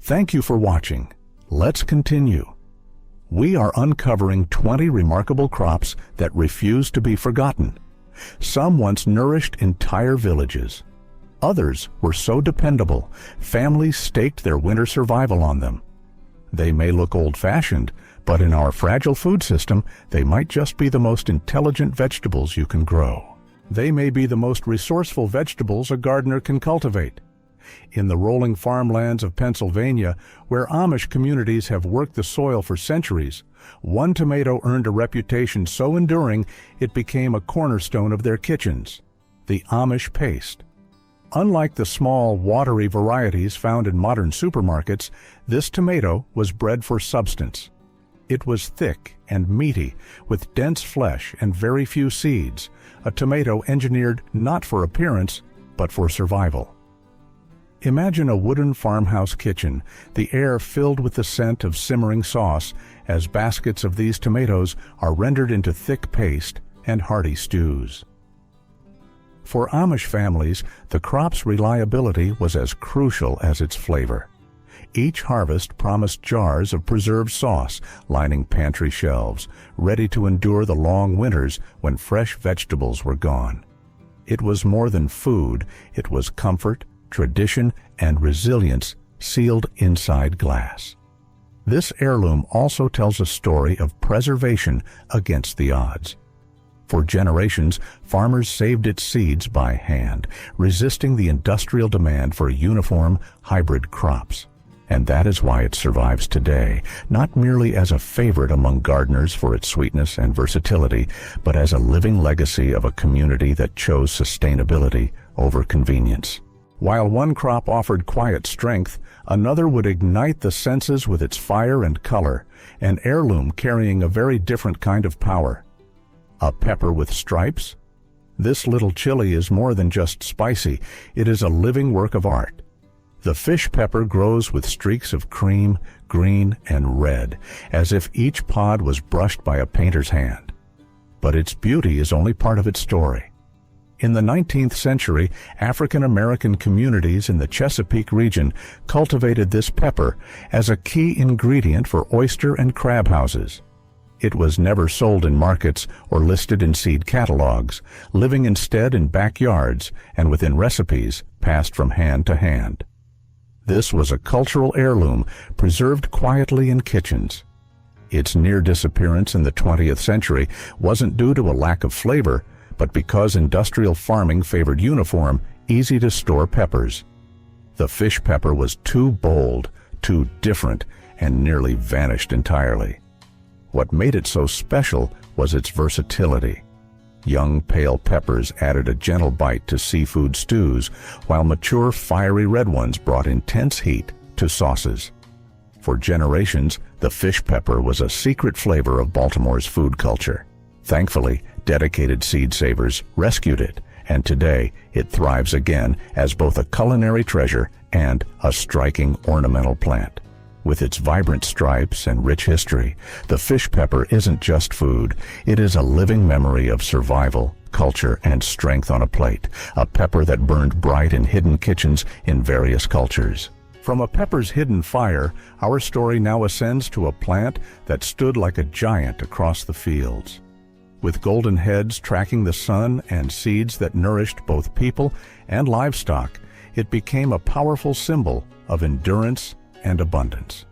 Thank you for watching. Let's continue. We are uncovering 20 remarkable crops that refuse to be forgotten. Some once nourished entire villages. Others were so dependable, families staked their winter survival on them. They may look old-fashioned, but in our fragile food system, they might just be the most intelligent vegetables you can grow. They may be the most resourceful vegetables a gardener can cultivate. In the rolling farmlands of Pennsylvania, where Amish communities have worked the soil for centuries, one tomato earned a reputation so enduring it became a cornerstone of their kitchens: the Amish paste. Unlike the small, watery varieties found in modern supermarkets, this tomato was bred for substance. It was thick and meaty, with dense flesh and very few seeds, a tomato engineered not for appearance, but for survival. Imagine a wooden farmhouse kitchen, the air filled with the scent of simmering sauce, as baskets of these tomatoes are rendered into thick paste and hearty stews. For Amish families, the crop's reliability was as crucial as its flavor. Each harvest promised jars of preserved sauce lining pantry shelves, ready to endure the long winters when fresh vegetables were gone. It was more than food, it was comfort, tradition, and resilience sealed inside glass. This heirloom also tells a story of preservation against the odds. For generations, farmers saved its seeds by hand, resisting the industrial demand for uniform, hybrid crops. And that is why it survives today, not merely as a favorite among gardeners for its sweetness and versatility, but as a living legacy of a community that chose sustainability over convenience. While one crop offered quiet strength, another would ignite the senses with its fire and color, an heirloom carrying a very different kind of power. A pepper with stripes? This little chili is more than just spicy, it is a living work of art. The fish pepper grows with streaks of cream, green, and red, as if each pod was brushed by a painter's hand. But its beauty is only part of its story. In the 19th century, African-American communities in the Chesapeake region cultivated this pepper as a key ingredient for oyster and crab houses. It was never sold in markets or listed in seed catalogs, living instead in backyards and within recipes passed from hand to hand. This was a cultural heirloom preserved quietly in kitchens. Its near disappearance in the 20th century wasn't due to a lack of flavor, but because industrial farming favored uniform, easy-to-store peppers. The fish pepper was too bold, too different, and nearly vanished entirely. What made it so special was its versatility. Young pale peppers added a gentle bite to seafood stews, while mature fiery red ones brought intense heat to sauces. For generations, the fish pepper was a secret flavor of Baltimore's food culture. Thankfully, dedicated seed savers rescued it, and today it thrives again as both a culinary treasure and a striking ornamental plant. With its vibrant stripes and rich history, the fish pepper isn't just food, it is a living memory of survival, culture, and strength on a plate, a pepper that burned bright in hidden kitchens in various cultures. From a pepper's hidden fire, our story now ascends to a plant that stood like a giant across the fields. With golden heads tracking the sun and seeds that nourished both people and livestock, it became a powerful symbol of endurance and abundance.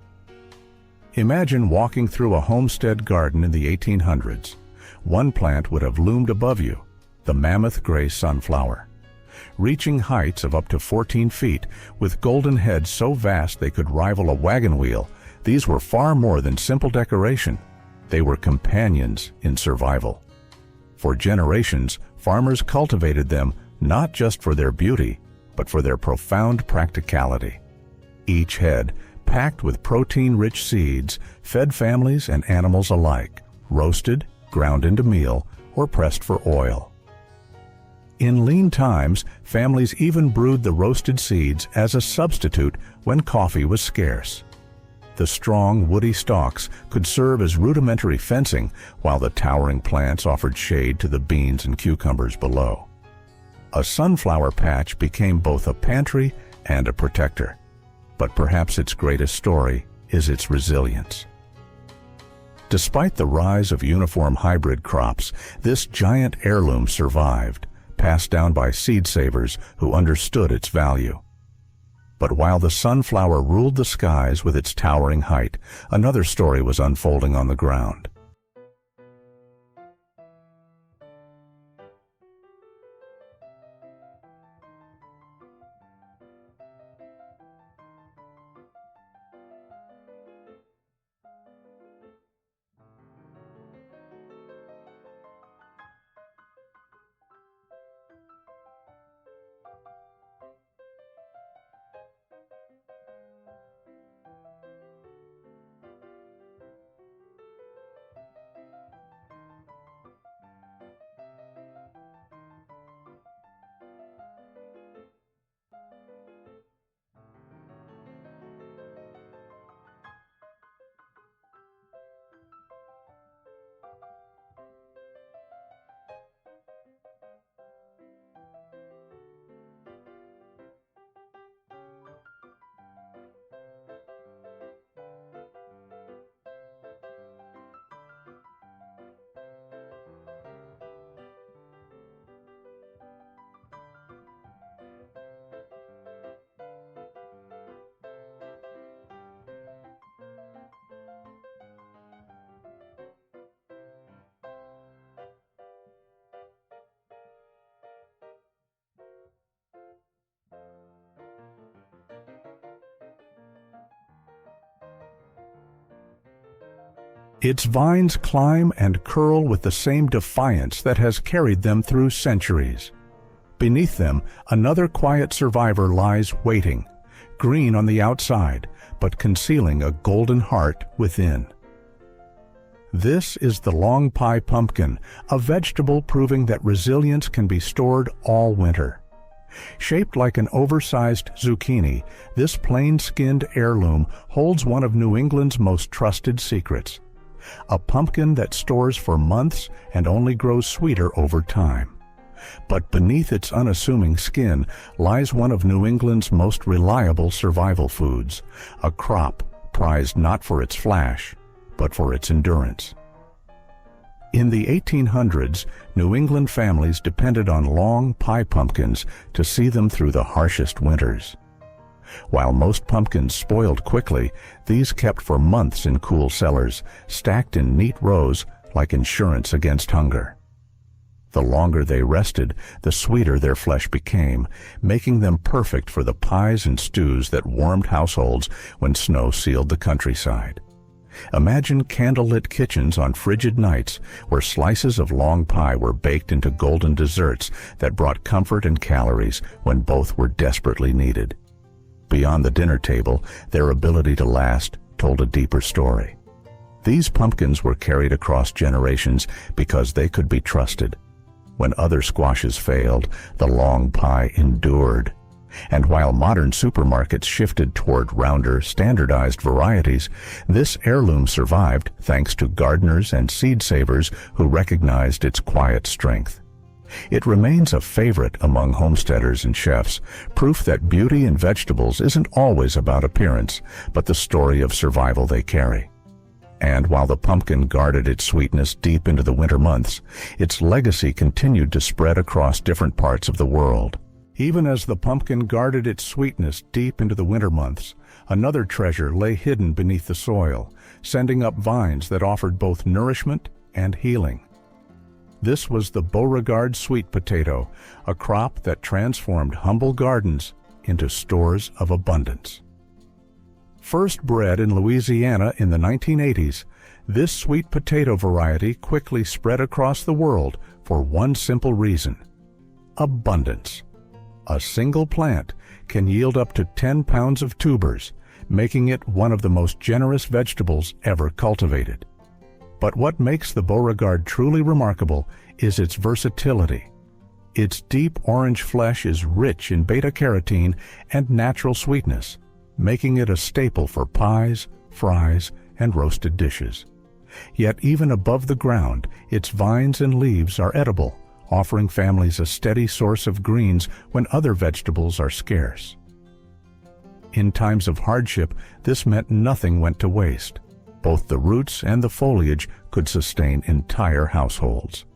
Imagine walking through a homestead garden in the 1800s. One plant would have loomed above you, the mammoth gray sunflower. Reaching heights of up to 14 feet, with golden heads so vast they could rival a wagon wheel, these were far more than simple decoration. They were companions in survival. For generations, farmers cultivated them not just for their beauty, but for their profound practicality. Each head, packed with protein-rich seeds, fed families and animals alike, roasted, ground into meal, or pressed for oil. In lean times, families even brewed the roasted seeds as a substitute when coffee was scarce. The strong, woody stalks could serve as rudimentary fencing, while the towering plants offered shade to the beans and cucumbers below. A sunflower patch became both a pantry and a protector. But perhaps its greatest story is its resilience. Despite the rise of uniform hybrid crops, this giant heirloom survived, passed down by seed savers who understood its value. But while the sunflower ruled the skies with its towering height, another story was unfolding on the ground. Its vines climb and curl with the same defiance that has carried them through centuries. Beneath them, another quiet survivor lies waiting, green on the outside, but concealing a golden heart within. This is the long pie pumpkin, a vegetable proving that resilience can be stored all winter. Shaped like an oversized zucchini, this plain-skinned heirloom holds one of New England's most trusted secrets. A pumpkin that stores for months and only grows sweeter over time. But beneath its unassuming skin lies one of New England's most reliable survival foods, a crop prized not for its flash, but for its endurance. In the 1800s, New England families depended on long pie pumpkins to see them through the harshest winters. While most pumpkins spoiled quickly, these kept for months in cool cellars, stacked in neat rows like insurance against hunger. The longer they rested, the sweeter their flesh became, making them perfect for the pies and stews that warmed households when snow sealed the countryside. Imagine candlelit kitchens on frigid nights where slices of long pie were baked into golden desserts that brought comfort and calories when both were desperately needed. Beyond the dinner table, their ability to last told a deeper story. These pumpkins were carried across generations because they could be trusted. When other squashes failed, the long pie endured. And while modern supermarkets shifted toward rounder, standardized varieties, this heirloom survived thanks to gardeners and seed savers who recognized its quiet strength. It remains a favorite among homesteaders and chefs, proof that beauty in vegetables isn't always about appearance, but the story of survival they carry. And while the pumpkin guarded its sweetness deep into the winter months, its legacy continued to spread across different parts of the world. Even as the pumpkin guarded its sweetness deep into the winter months, another treasure lay hidden beneath the soil, sending up vines that offered both nourishment and healing. This was the Beauregard sweet potato, a crop that transformed humble gardens into stores of abundance. First bred in Louisiana in the 1980s, this sweet potato variety quickly spread across the world for one simple reason: abundance. A single plant can yield up to 10 pounds of tubers, making it one of the most generous vegetables ever cultivated. But what makes the Beauregard truly remarkable is its versatility. Its deep orange flesh is rich in beta-carotene and natural sweetness, making it a staple for pies, fries, and roasted dishes. Yet even above the ground, its vines and leaves are edible, offering families a steady source of greens when other vegetables are scarce. In times of hardship, this meant nothing went to waste. Both the roots and the foliage could sustain entire households.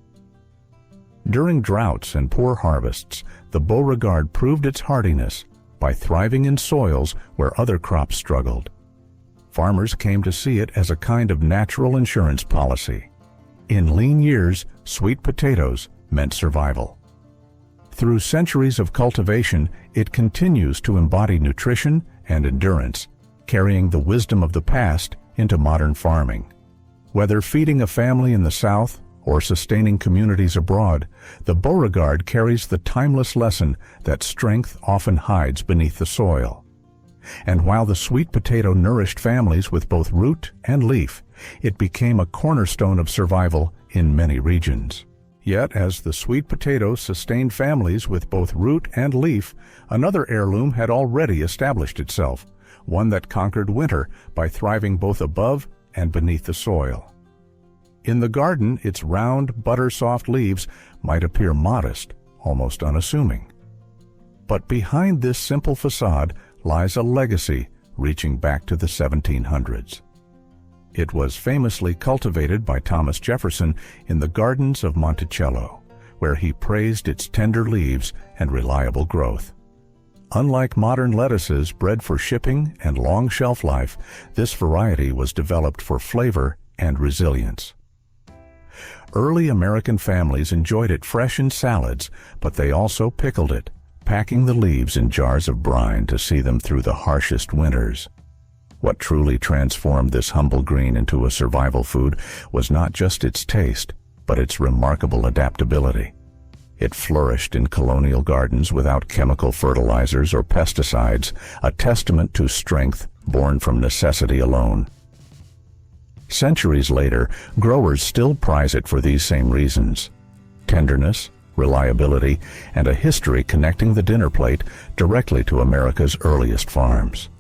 During droughts and poor harvests, the Beauregard proved its hardiness by thriving in soils where other crops struggled. Farmers came to see it as a kind of natural insurance policy. In lean years, sweet potatoes meant survival. Through centuries of cultivation, it continues to embody nutrition and endurance, carrying the wisdom of the past into modern farming. Whether feeding a family in the South or sustaining communities abroad, the Beauregard carries the timeless lesson that strength often hides beneath the soil. And while the sweet potato nourished families with both root and leaf, it became a cornerstone of survival in many regions. Yet, as the sweet potato sustained families with both root and leaf, another heirloom had already established itself, one that conquered winter by thriving both above and beneath the soil. In the garden, its round, butter-soft leaves might appear modest, almost unassuming. But behind this simple facade lies a legacy reaching back to the 1700s. It was famously cultivated by Thomas Jefferson in the gardens of Monticello, where he praised its tender leaves and reliable growth. Unlike modern lettuces bred for shipping and long shelf life, this variety was developed for flavor and resilience. Early American families enjoyed it fresh in salads, but they also pickled it, packing the leaves in jars of brine to see them through the harshest winters. What truly transformed this humble green into a survival food was not just its taste, but its remarkable adaptability. It flourished in colonial gardens without chemical fertilizers or pesticides, a testament to strength born from necessity alone. Centuries later, growers still prize it for these same reasons: tenderness, reliability, and a history connecting the dinner plate directly to America's earliest farms.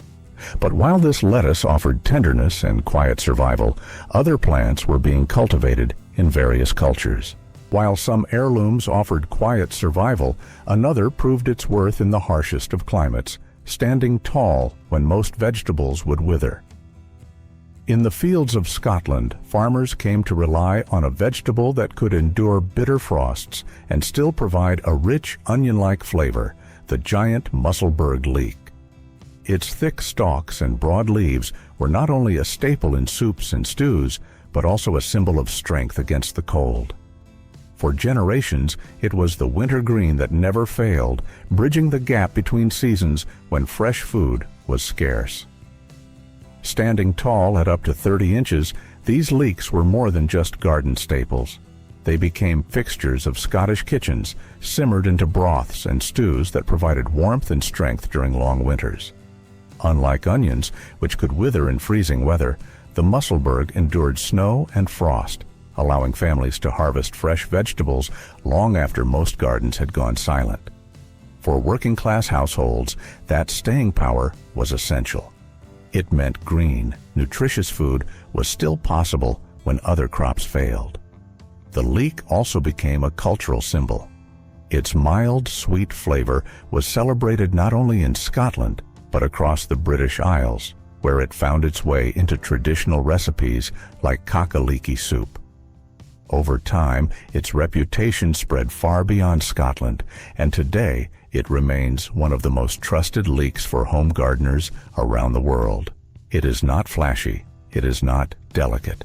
But while this lettuce offered tenderness and quiet survival, other plants were being cultivated in various cultures. While some heirlooms offered quiet survival, another proved its worth in the harshest of climates, standing tall when most vegetables would wither. In the fields of Scotland, farmers came to rely on a vegetable that could endure bitter frosts and still provide a rich onion-like flavor, the giant Musselburgh leek. Its thick stalks and broad leaves were not only a staple in soups and stews, but also a symbol of strength against the cold. For generations, it was the winter green that never failed, bridging the gap between seasons when fresh food was scarce. Standing tall at up to 30 inches, these leeks were more than just garden staples. They became fixtures of Scottish kitchens, simmered into broths and stews that provided warmth and strength during long winters. Unlike onions, which could wither in freezing weather, the Musselburgh endured snow and frost, allowing families to harvest fresh vegetables long after most gardens had gone silent. For working-class households, that staying power was essential. It meant green, nutritious food was still possible when other crops failed. The leek also became a cultural symbol. Its mild, sweet flavor was celebrated not only in Scotland, but across the British Isles, where it found its way into traditional recipes like cock-a-leekie soup. Over time, its reputation spread far beyond Scotland, and today it remains one of the most trusted leeks for home gardeners around the world. It is not flashy, it is not delicate.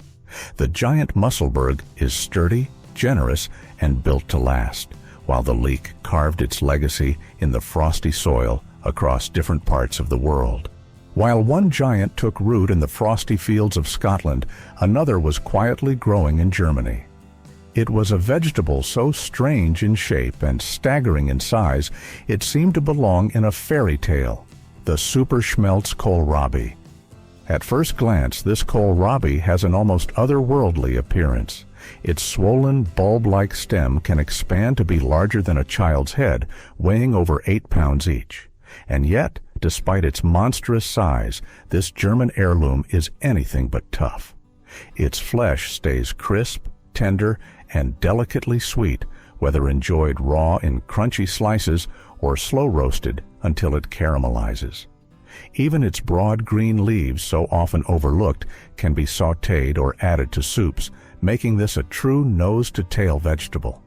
The giant Musselburgh is sturdy, generous, and built to last, while the leek carved its legacy in the frosty soil across different parts of the world. While one giant took root in the frosty fields of Scotland, another was quietly growing in Germany. It was a vegetable so strange in shape and staggering in size, it seemed to belong in a fairy tale, the Superschmelz kohlrabi. At first glance, this kohlrabi has an almost otherworldly appearance. Its swollen, bulb-like stem can expand to be larger than a child's head, weighing over 8 pounds each. And yet, despite its monstrous size, this German heirloom is anything but tough. Its flesh stays crisp, tender, and delicately sweet, whether enjoyed raw in crunchy slices or slow roasted until it caramelizes. Even its broad green leaves, so often overlooked, can be sautéed or added to soups, making this a true nose-to-tail vegetable.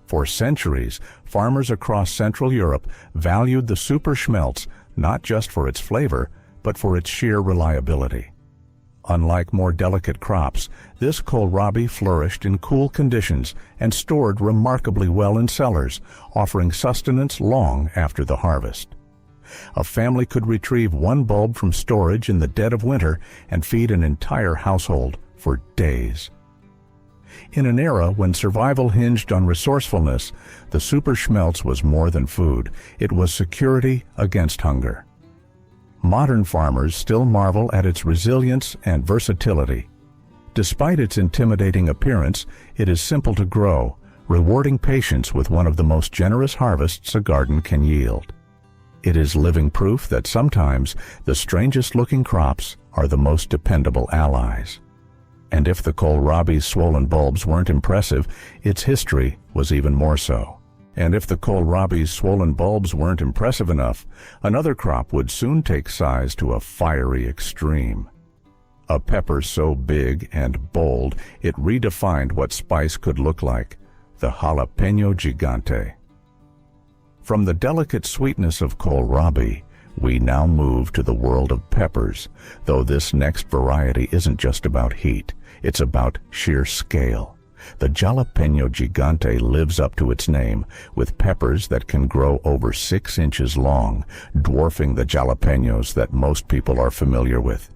For centuries, farmers across Central Europe valued the super schmelz not just for its flavor, but for its sheer reliability. Unlike more delicate crops, this kohlrabi flourished in cool conditions and stored remarkably well in cellars, offering sustenance long after the harvest. A family could retrieve one bulb from storage in the dead of winter and feed an entire household for days. In an era when survival hinged on resourcefulness, the super schmelz was more than food. It was security against hunger. Modern farmers still marvel at its resilience and versatility. Despite its intimidating appearance, it is simple to grow, rewarding patience with one of the most generous harvests a garden can yield. It is living proof that sometimes the strangest-looking crops are the most dependable allies. And if the kohlrabi's swollen bulbs weren't impressive, its history was even more so. And if the kohlrabi's swollen bulbs weren't impressive enough, another crop would soon take size to a fiery extreme. A pepper so big and bold it redefined what spice could look like, the jalapeno gigante. From the delicate sweetness of kohlrabi, we now move to the world of peppers, though this next variety isn't just about heat, it's about sheer scale. The jalapeno gigante lives up to its name, with peppers that can grow over 6 inches long, dwarfing the jalapenos that most people are familiar with.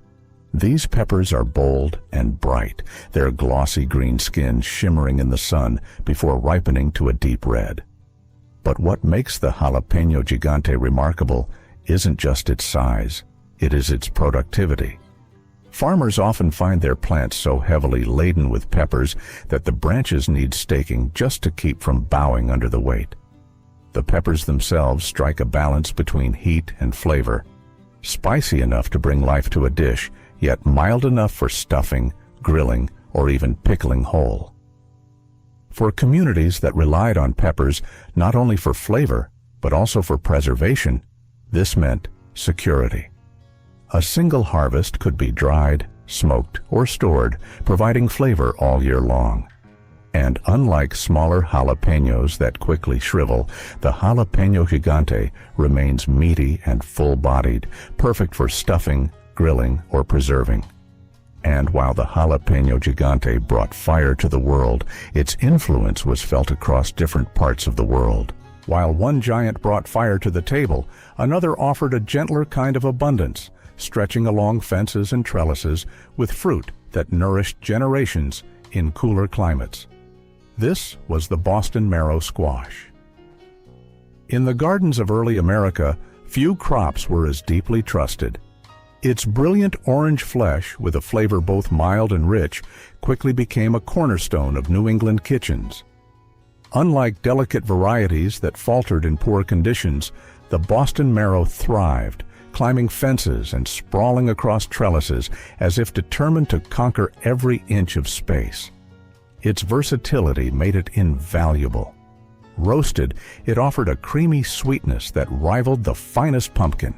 These peppers are bold and bright, their glossy green skin shimmering in the sun before ripening to a deep red. But what makes the jalapeno gigante remarkable isn't just its size, it is its productivity. Farmers often find their plants so heavily laden with peppers that the branches need staking just to keep from bowing under the weight. The peppers themselves strike a balance between heat and flavor, spicy enough to bring life to a dish, yet mild enough for stuffing, grilling, or even pickling whole. For communities that relied on peppers not only for flavor, but also for preservation, this meant security. A single harvest could be dried, smoked, or stored, providing flavor all year long. And unlike smaller jalapenos that quickly shrivel, the jalapeno gigante remains meaty and full-bodied, perfect for stuffing, grilling, or preserving. And while the jalapeno gigante brought fire to the world, its influence was felt across different parts of the world. While one giant brought fire to the table, another offered a gentler kind of abundance, stretching along fences and trellises with fruit that nourished generations in cooler climates. This was the Boston marrow squash. In the gardens of early America, few crops were as deeply trusted. Its brilliant orange flesh, with a flavor both mild and rich, quickly became a cornerstone of New England kitchens. Unlike delicate varieties that faltered in poor conditions, the Boston marrow thrived, climbing fences and sprawling across trellises as if determined to conquer every inch of space. Its versatility made it invaluable. Roasted, it offered a creamy sweetness that rivaled the finest pumpkin.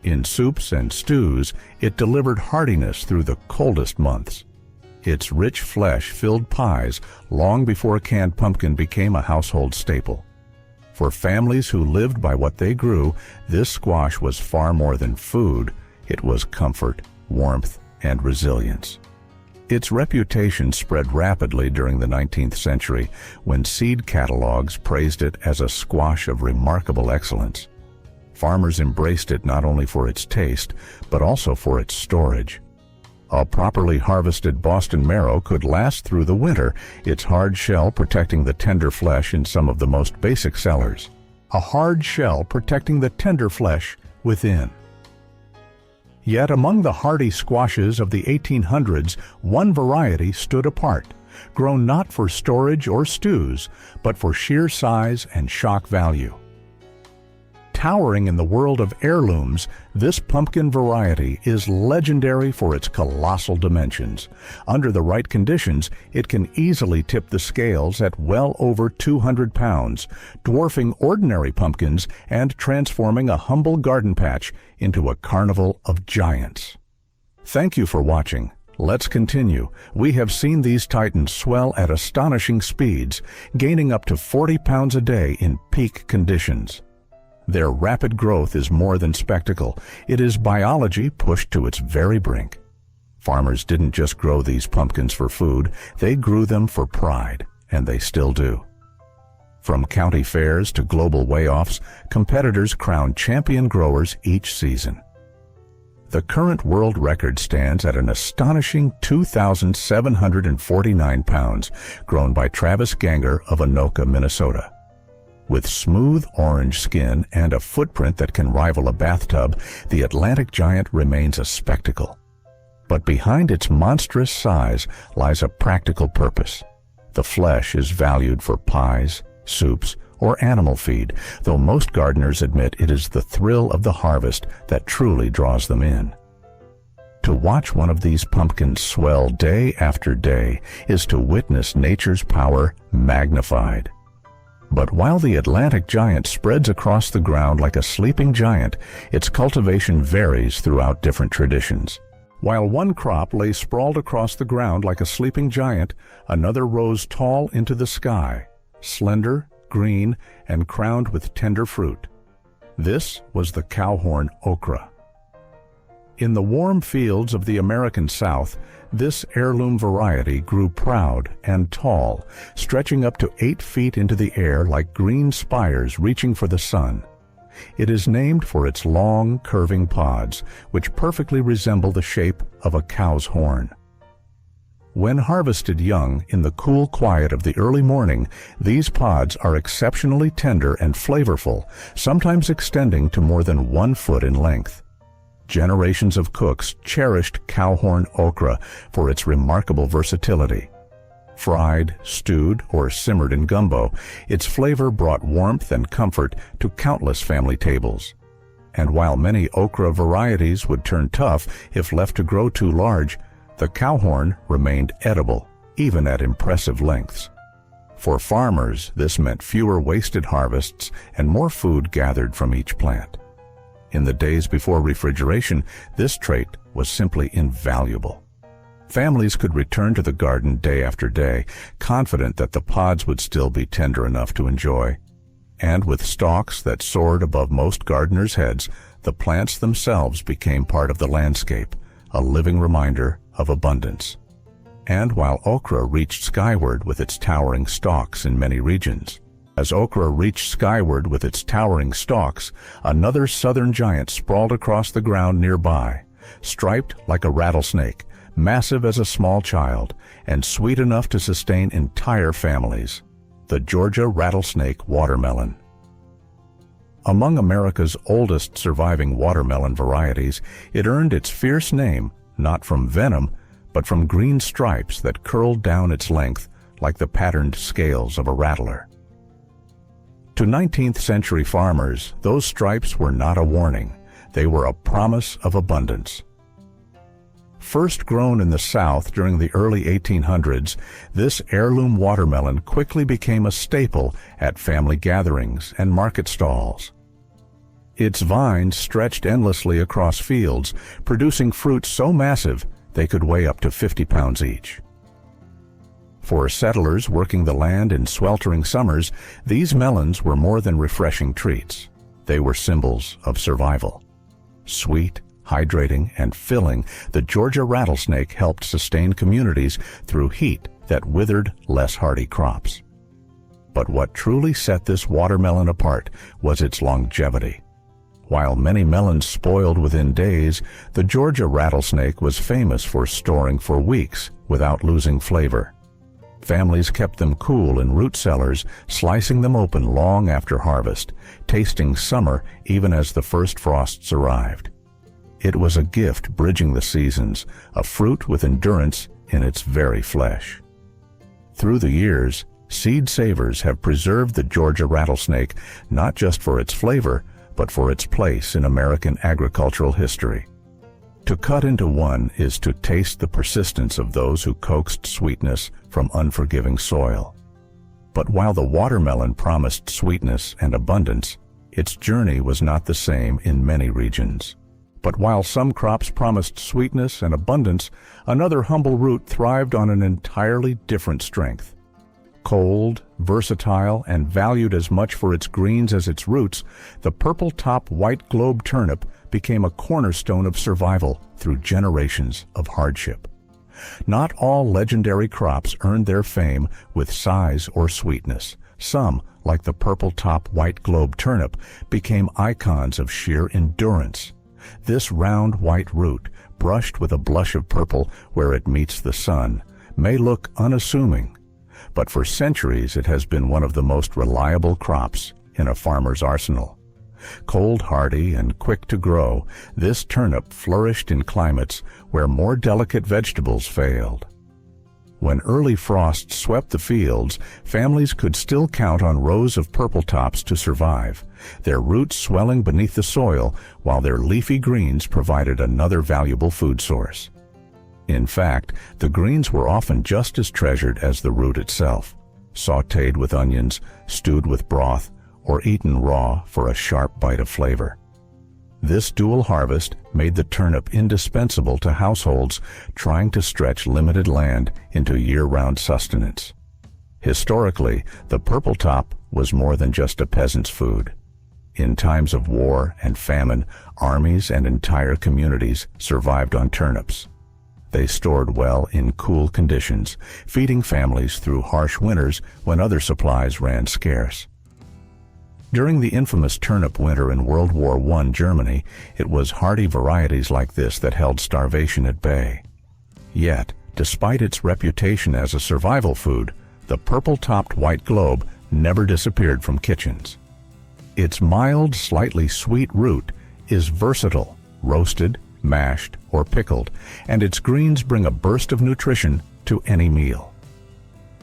In soups and stews, it delivered heartiness through the coldest months. Its rich flesh filled pies long before canned pumpkin became a household staple. For families who lived by what they grew, this squash was far more than food. It was comfort, warmth, and resilience. Its reputation spread rapidly during the 19th century, when seed catalogs praised it as a squash of remarkable excellence. Farmers embraced it not only for its taste, but also for its storage. A properly harvested Boston marrow could last through the winter, its hard shell protecting the tender flesh in some of the most basic cellars. A hard shell protecting the tender flesh within. Yet among the hardy squashes of the 1800s, one variety stood apart, grown not for storage or stews, but for sheer size and shock value. Towering in the world of heirlooms, this pumpkin variety is legendary for its colossal dimensions. Under the right conditions, it can easily tip the scales at well over 200 pounds, dwarfing ordinary pumpkins and transforming a humble garden patch into a carnival of giants. Thank you for watching. Let's continue. We have seen these titans swell at astonishing speeds, gaining up to 40 pounds a day in peak conditions. Their rapid growth is more than spectacle. It is biology pushed to its very brink. Farmers didn't just grow these pumpkins for food, they grew them for pride, and they still do. From county fairs to global weigh-offs, competitors crown champion growers each season. The current world record stands at an astonishing 2,749 pounds, grown by Travis Ganger of Anoka, Minnesota. With smooth orange skin and a footprint that can rival a bathtub, the Atlantic giant remains a spectacle. But behind its monstrous size lies a practical purpose. The flesh is valued for pies, soups, or animal feed, though most gardeners admit it is the thrill of the harvest that truly draws them in. To watch one of these pumpkins swell day after day is to witness nature's power magnified. But while the Atlantic giant spreads across the ground like a sleeping giant, its cultivation varies throughout different traditions. While one crop lay sprawled across the ground like a sleeping giant, another rose tall into the sky, slender, green, and crowned with tender fruit. This was the cowhorn okra. In the warm fields of the American South, this heirloom variety grew proud and tall, stretching up to 8 feet into the air like green spires reaching for the sun. It is named for its long, curving pods, which perfectly resemble the shape of a cow's horn. When harvested young, in the cool quiet of the early morning, these pods are exceptionally tender and flavorful, sometimes extending to more than 1 foot in length. Generations of cooks cherished cowhorn okra for its remarkable versatility. Fried, stewed, or simmered in gumbo, its flavor brought warmth and comfort to countless family tables. And while many okra varieties would turn tough if left to grow too large, the cowhorn remained edible, even at impressive lengths. For farmers, this meant fewer wasted harvests and more food gathered from each plant. In the days before refrigeration, this trait was simply invaluable. Families could return to the garden day after day, confident that the pods would still be tender enough to enjoy. And with stalks that soared above most gardeners' heads, the plants themselves became part of the landscape, a living reminder of abundance. And while okra reached skyward with its towering stalks in many regions, as okra reached skyward with its towering stalks, another southern giant sprawled across the ground nearby, striped like a rattlesnake, massive as a small child, and sweet enough to sustain entire families: the Georgia rattlesnake watermelon. Among America's oldest surviving watermelon varieties, it earned its fierce name not from venom, but from green stripes that curled down its length like the patterned scales of a rattler. To 19th century farmers, those stripes were not a warning. They were a promise of abundance. First grown in the South during the early 1800s, this heirloom watermelon quickly became a staple at family gatherings and market stalls. Its vines stretched endlessly across fields, producing fruit so massive they could weigh up to 50 pounds each. For settlers working the land in sweltering summers, these melons were more than refreshing treats. They were symbols of survival. Sweet, hydrating, and filling, the Georgia rattlesnake helped sustain communities through heat that withered less hardy crops. But what truly set this watermelon apart was its longevity. While many melons spoiled within days, the Georgia rattlesnake was famous for storing for weeks without losing flavor. Families kept them cool in root cellars, slicing them open long after harvest, tasting summer even as the first frosts arrived. It was a gift bridging the seasons, a fruit with endurance in its very flesh. Through the years, seed savers have preserved the Georgia rattlesnake not just for its flavor, but for its place in American agricultural history. To cut into one is to taste the persistence of those who coaxed sweetness from unforgiving soil. But while the watermelon promised sweetness and abundance, its journey was not the same in many regions. But while some crops promised sweetness and abundance, another humble root thrived on an entirely different strength. Cold, versatile, and valued as much for its greens as its roots, the purple-top white globe turnip became a cornerstone of survival through generations of hardship. Not all legendary crops earned their fame with size or sweetness. Some, like the purple-top white globe turnip, became icons of sheer endurance. This round white root, brushed with a blush of purple where it meets the sun, may look unassuming, but for centuries it has been one of the most reliable crops in a farmer's arsenal. Cold hardy and quick to grow, this turnip flourished in climates where more delicate vegetables failed. When early frosts swept the fields, families could still count on rows of purple tops to survive, their roots swelling beneath the soil while their leafy greens provided another valuable food source. In fact, the greens were often just as treasured as the root itself, sautéed with onions, stewed with broth, or eaten raw for a sharp bite of flavor. This dual harvest made the turnip indispensable to households trying to stretch limited land into year-round sustenance. Historically, the purple top was more than just a peasant's food. In times of war and famine, armies and entire communities survived on turnips. They stored well in cool conditions, feeding families through harsh winters when other supplies ran scarce. During the infamous turnip winter in World War I Germany, it was hardy varieties like this that held starvation at bay. Yet, despite its reputation as a survival food, the purple-topped white globe never disappeared from kitchens. Its mild, slightly sweet root is versatile, roasted, mashed, or pickled, and its greens bring a burst of nutrition to any meal.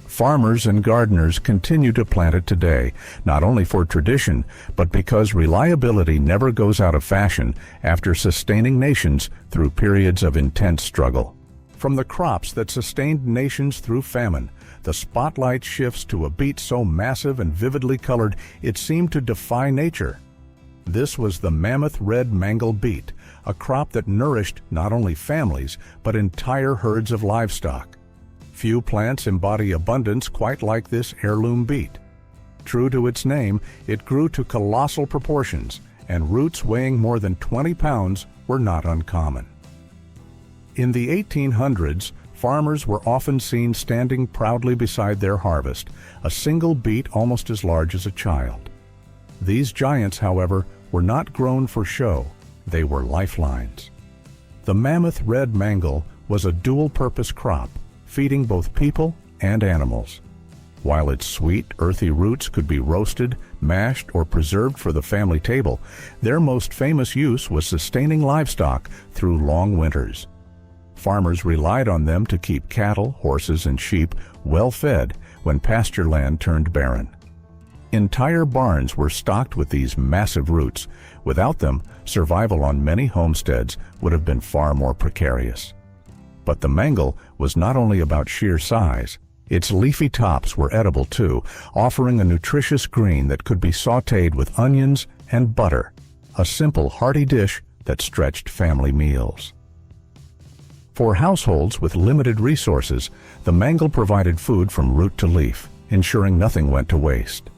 Farmers and gardeners continue to plant it today, not only for tradition, but because reliability never goes out of fashion after sustaining nations through periods of intense struggle. From the crops that sustained nations through famine, the spotlight shifts to a beet so massive and vividly colored it seemed to defy nature. This was the mammoth red Mangle beet, a crop that nourished not only families, but entire herds of livestock. Few plants embody abundance quite like this heirloom beet. True to its name, it grew to colossal proportions, and roots weighing more than 20 pounds were not uncommon. In the 1800s, farmers were often seen standing proudly beside their harvest, a single beet almost as large as a child. These giants, however, were not grown for show. They were lifelines. The mammoth red Mangle was a dual-purpose crop, feeding both people and animals. While its sweet, earthy roots could be roasted, mashed, or preserved for the family table, their most famous use was sustaining livestock through long winters. Farmers relied on them to keep cattle, horses, and sheep well fed when pasture land turned barren. Entire barns were stocked with these massive roots. Without them, survival on many homesteads would have been far more precarious. But the Mangle was not only about sheer size. Its leafy tops were edible too, offering a nutritious green that could be sautéed with onions and butter, a simple hearty dish that stretched family meals. For households with limited resources, the Mangle provided food from root to leaf, ensuring nothing went to waste.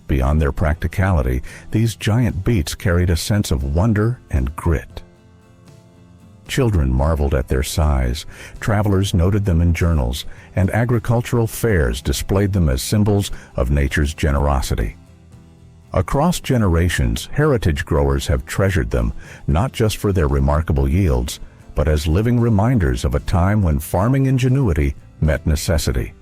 Beyond their practicality, these giant beets carried a sense of wonder and grit. Children marveled at their size, travelers noted them in journals, and agricultural fairs displayed them as symbols of nature's generosity. Across generations, heritage growers have treasured them, not just for their remarkable yields, but as living reminders of a time when farming ingenuity met necessity.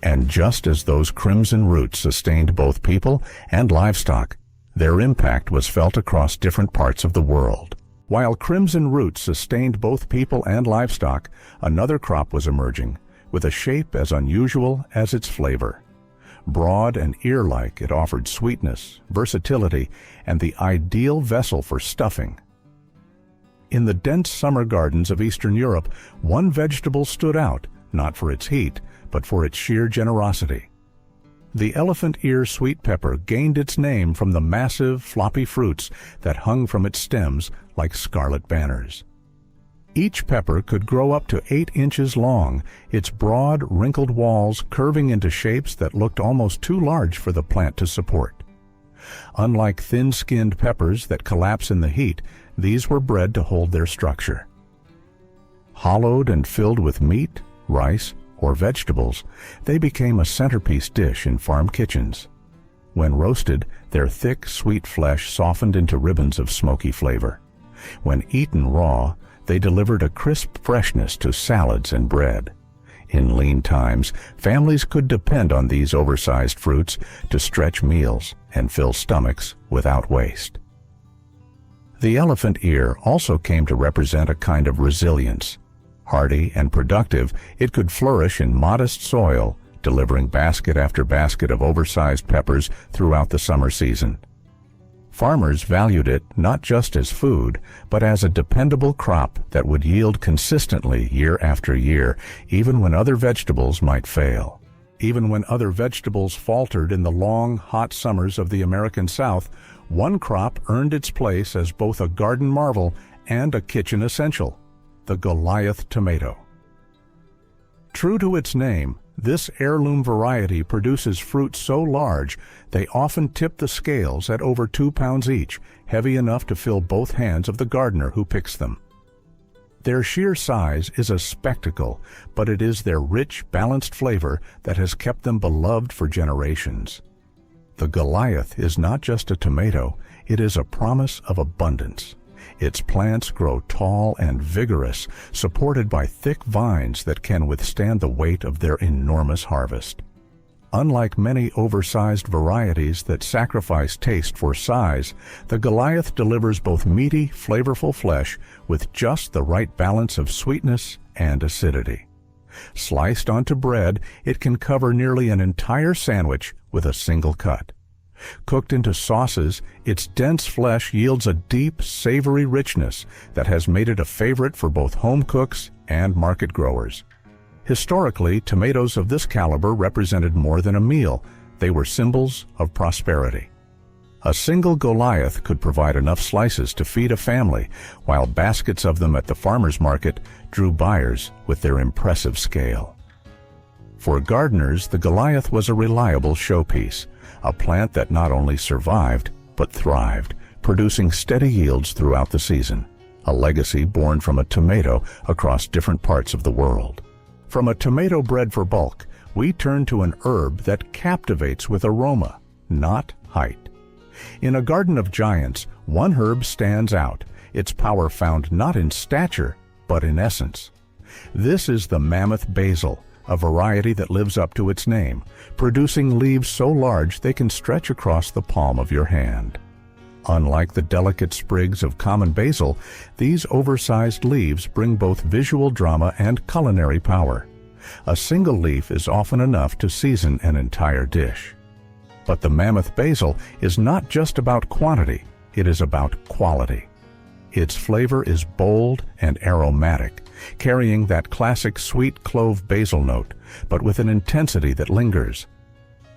And just as those crimson roots sustained both people and livestock, their impact was felt across different parts of the world. While crimson roots sustained both people and livestock, another crop was emerging, with a shape as unusual as its flavor. Broad and ear-like, it offered sweetness, versatility, and the ideal vessel for stuffing. In the dense summer gardens of Eastern Europe, one vegetable stood out, not for its heat, but for its sheer generosity. The elephant ear sweet pepper gained its name from the massive, floppy fruits that hung from its stems like scarlet banners. Each pepper could grow up to 8 inches long, its broad, wrinkled walls curving into shapes that looked almost too large for the plant to support. Unlike thin-skinned peppers that collapse in the heat, these were bred to hold their structure. Hollowed and filled with meat, rice, or vegetables, they became a centerpiece dish in farm kitchens. When roasted, their thick, sweet flesh softened into ribbons of smoky flavor. When eaten raw, they delivered a crisp freshness to salads and bread. In lean times, families could depend on these oversized fruits to stretch meals and fill stomachs without waste. The elephant ear also came to represent a kind of resilience. Hardy and productive, it could flourish in modest soil, delivering basket after basket of oversized peppers throughout the summer season. Farmers valued it not just as food, but as a dependable crop that would yield consistently year after year, even when other vegetables might fail. Even when other vegetables faltered in the long, hot summers of the American South, one crop earned its place as both a garden marvel and a kitchen essential: the Goliath tomato. True to its name, this heirloom variety produces fruit so large they often tip the scales at over 2 pounds each, heavy enough to fill both hands of the gardener who picks them. Their sheer size is a spectacle, but it is their rich, balanced flavor that has kept them beloved for generations. The Goliath is not just a tomato, it is a promise of abundance. Its plants grow tall and vigorous, supported by thick vines that can withstand the weight of their enormous harvest. Unlike many oversized varieties that sacrifice taste for size, the Goliath delivers both meaty, flavorful flesh with just the right balance of sweetness and acidity. Sliced onto bread, it can cover nearly an entire sandwich with a single cut. Cooked into sauces, its dense flesh yields a deep, savory richness that has made it a favorite for both home cooks and market growers. Historically, tomatoes of this caliber represented more than a meal. They were symbols of prosperity. A single Goliath could provide enough slices to feed a family, while baskets of them at the farmer's market drew buyers with their impressive scale. For gardeners, the Goliath was a reliable showpiece, a plant that not only survived, but thrived, producing steady yields throughout the season, a legacy born from a tomato across different parts of the world. From a tomato bred for bulk, we turn to an herb that captivates with aroma, not height. In a garden of giants, one herb stands out, its power found not in stature, but in essence. This is the mammoth basil, a variety that lives up to its name, producing leaves so large they can stretch across the palm of your hand. Unlike the delicate sprigs of common basil, these oversized leaves bring both visual drama and culinary power. A single leaf is often enough to season an entire dish. But the mammoth basil is not just about quantity, it is about quality. Its flavor is bold and aromatic, carrying that classic sweet clove basil note, but with an intensity that lingers.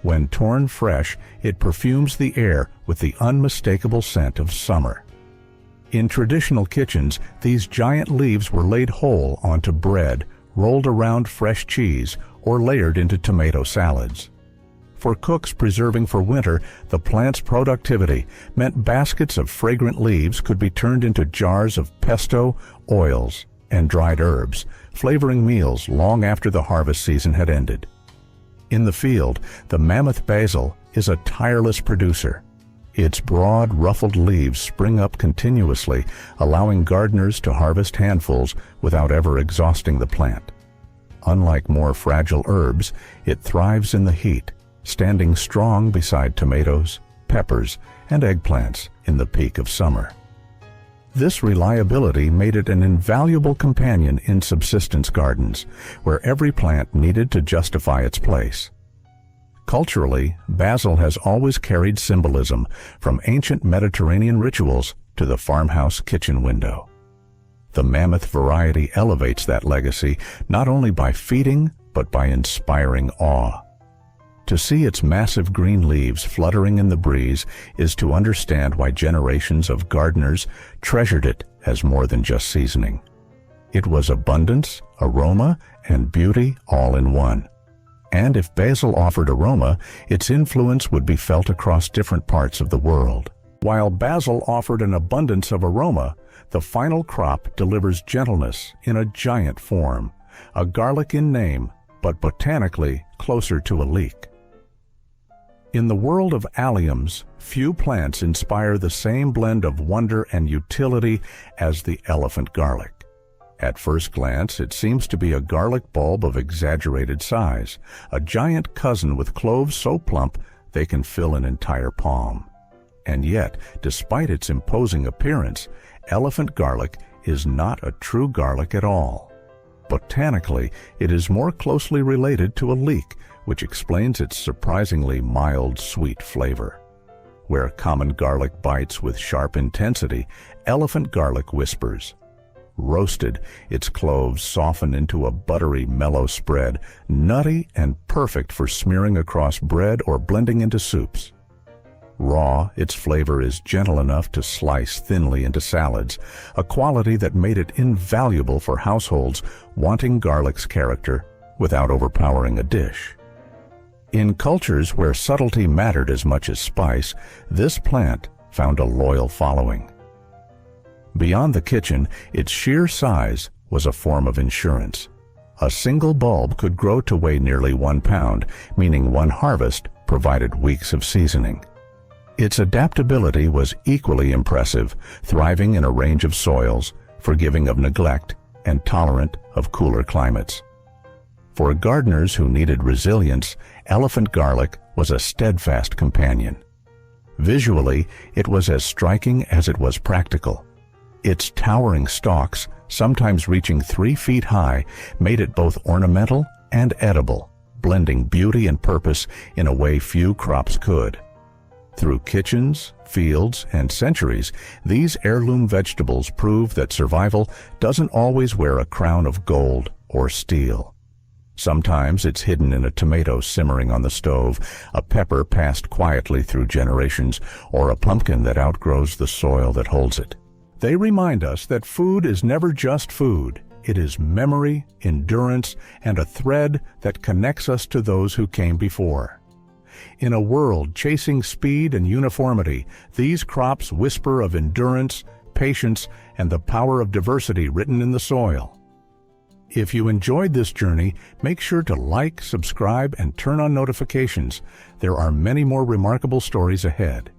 When torn fresh, it perfumes the air with the unmistakable scent of summer. In traditional kitchens, these giant leaves were laid whole onto bread, rolled around fresh cheese, or layered into tomato salads. For cooks preserving for winter, the plant's productivity meant baskets of fragrant leaves could be turned into jars of pesto, oils, and dried herbs, flavoring meals long after the harvest season had ended. In the field, the mammoth basil is a tireless producer. Its broad, ruffled leaves spring up continuously, allowing gardeners to harvest handfuls without ever exhausting the plant. Unlike more fragile herbs, it thrives in the heat, standing strong beside tomatoes, peppers, and eggplants in the peak of summer. This reliability made it an invaluable companion in subsistence gardens, where every plant needed to justify its place. Culturally, basil has always carried symbolism, from ancient Mediterranean rituals to the farmhouse kitchen window. The mammoth variety elevates that legacy not only by feeding, but by inspiring awe. To see its massive green leaves fluttering in the breeze is to understand why generations of gardeners treasured it as more than just seasoning. It was abundance, aroma, and beauty all in one. And if basil offered aroma, its influence would be felt across different parts of the world. While basil offered an abundance of aroma, the final crop delivers gentleness in a giant form, a garlic in name, but botanically closer to a leek. In the world of alliums, few plants inspire the same blend of wonder and utility as the elephant garlic. At first glance, it seems to be a garlic bulb of exaggerated size, a giant cousin with cloves so plump they can fill an entire palm. And yet, despite its imposing appearance, elephant garlic is not a true garlic at all. Botanically, it is more closely related to a leek, which explains its surprisingly mild, sweet flavor. Where common garlic bites with sharp intensity, elephant garlic whispers. Roasted, its cloves soften into a buttery, mellow spread, nutty and perfect for smearing across bread or blending into soups. Raw, its flavor is gentle enough to slice thinly into salads, a quality that made it invaluable for households wanting garlic's character without overpowering a dish. In cultures where subtlety mattered as much as spice, this plant found a loyal following. Beyond the kitchen, its sheer size was a form of insurance. A single bulb could grow to weigh nearly 1 pound, meaning one harvest provided weeks of seasoning. Its adaptability was equally impressive, thriving in a range of soils, forgiving of neglect, and tolerant of cooler climates. For gardeners who needed resilience, elephant garlic was a steadfast companion. Visually, it was as striking as it was practical. Its towering stalks, sometimes reaching 3 feet high, made it both ornamental and edible, blending beauty and purpose in a way few crops could. Through kitchens, fields, and centuries, these heirloom vegetables prove that survival doesn't always wear a crown of gold or steel. Sometimes it's hidden in a tomato simmering on the stove, a pepper passed quietly through generations, or a pumpkin that outgrows the soil that holds it. They remind us that food is never just food. It is memory, endurance, and a thread that connects us to those who came before. In a world chasing speed and uniformity, these crops whisper of endurance, patience, and the power of diversity written in the soil. If you enjoyed this journey, make sure to like, subscribe, and turn on notifications. There are many more remarkable stories ahead.